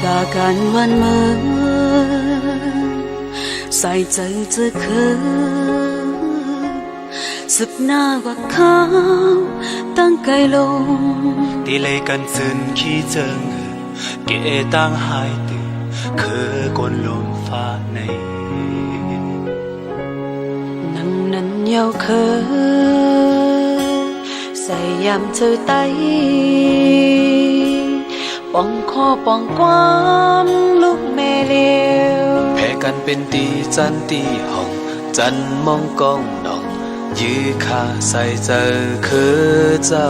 ด่ากันวันเมื่อใส่ใจจะคืนสึกหน้ากว่าเขาตั้งไกลลงtỷ lệ cần dừng khi dừng kể tăng hai từ khờ con lốm pha này nắng nắng nhau khờ say yam chơi tay bong kho bong quan lúc mẹ liều แพ้กันเป็นตีจันตีห้องจันมองกองนองยื้อขาใส่เจอคือเจ้า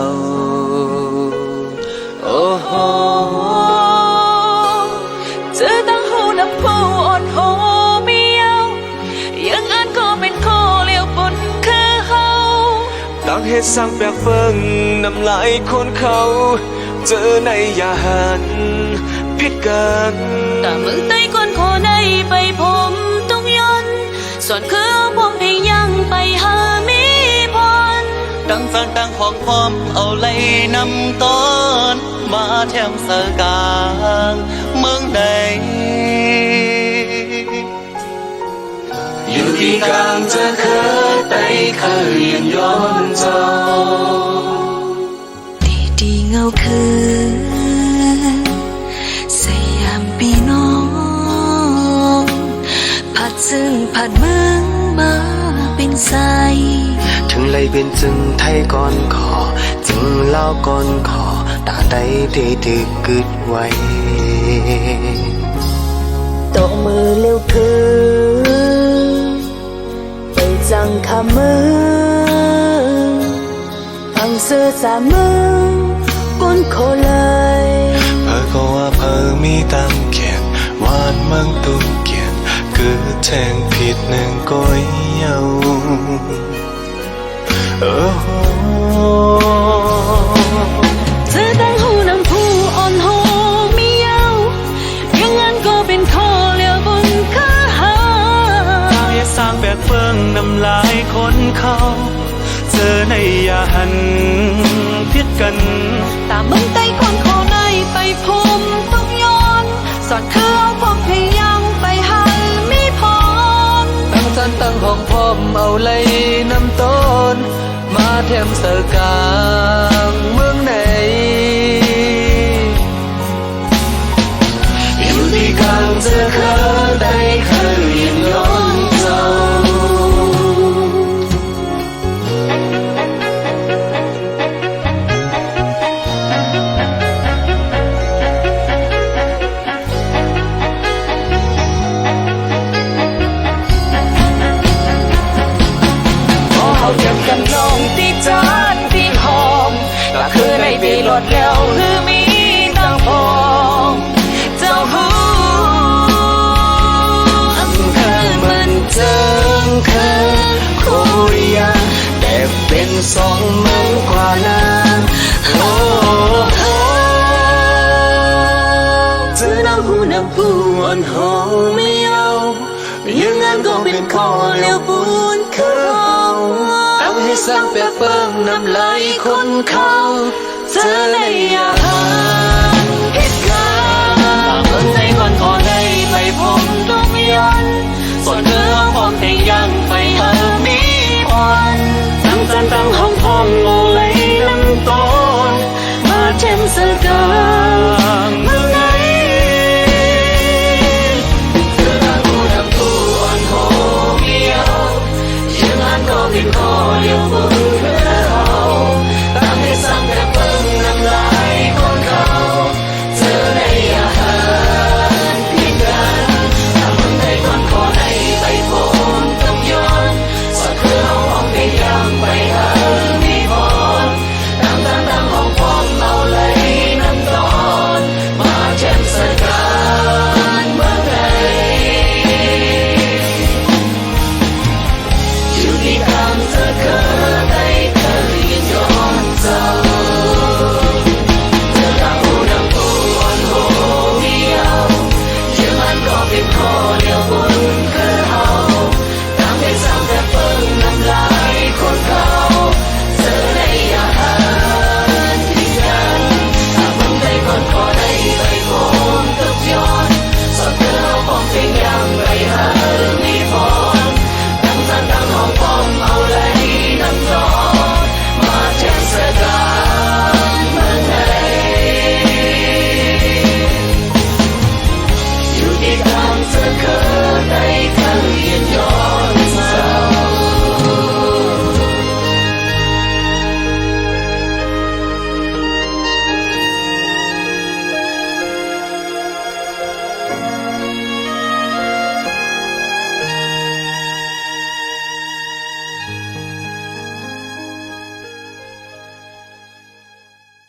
โอ้โหเจอตั้งหูนับผู้อ่อนโหไม่เอายังอันก็เป็นข้อเลี้ยวบนคือเฮาตั้งเหตุสร้างแบบเฟิงน้ำลายคนเขาเจอในยาหันพิดกันแต่มึงไต้คนขอในไปผมต้องย้อนส่วนคือผมให้ยังไปหามีพรตั้งฟังตั้งของพร้อมเอาเลยนำต้นมาแถมเสกลางเมืองใดอยู่ที่กลางจะเคยไต่เคยยืนย้อนเจ้าดีเงาคือสยามปีน้องผัดซึ่งผัดเมืองมาเป็นสายถึงเลยเป็นจึงไทยก่อนขอจึงเล่าก่อนขอตาใดได้ดึกกึดไว้ตกมือเร็วคือไปจังคำมือฟังเสื้อสามมือก้นโคเลยเพอก็ว่าเพอมีตามแขนวานเมืองตุ้มเกียนกือแทงผิดหนึ่งก้อยเยาเธอตั้งหูนำผู้อ่อนโหมีเยายังงั้นก็เป็นข้อเลี้ยวบนขาหาตายสร้างแบบเฟื่องน้ำลายคนเขาเจอในยาหันพิดกันตามมึงไต้คนขอในไปผมต้องย้อนสอดคือเอาผมให้ยังไปหามีพรตั้งจันตั้งห้องพร้อมเอาเลยน้ำต้นมาแถมเสกลางเมืองไหนอยู่ที่กลางจะเคยได้เคยยืนย้อนเจ้าเขาเจ็บกันลงที่จานที่หอมก็คือในปีหลดแล้วคือมีตั้งพองเจ้าหูคือมันเจิงคือคุยยาแต่เป็นสองเมืองกว่านั้นโอ้โหเจอน้ำหูน้ำผู้อ่อนหอมไม่เอายังงั้นก็เป็นข้อเลี้ยวบุญคือตั้งให้สร้างแบบเฟิ่งน้ำไหลคนเขาเจอในยา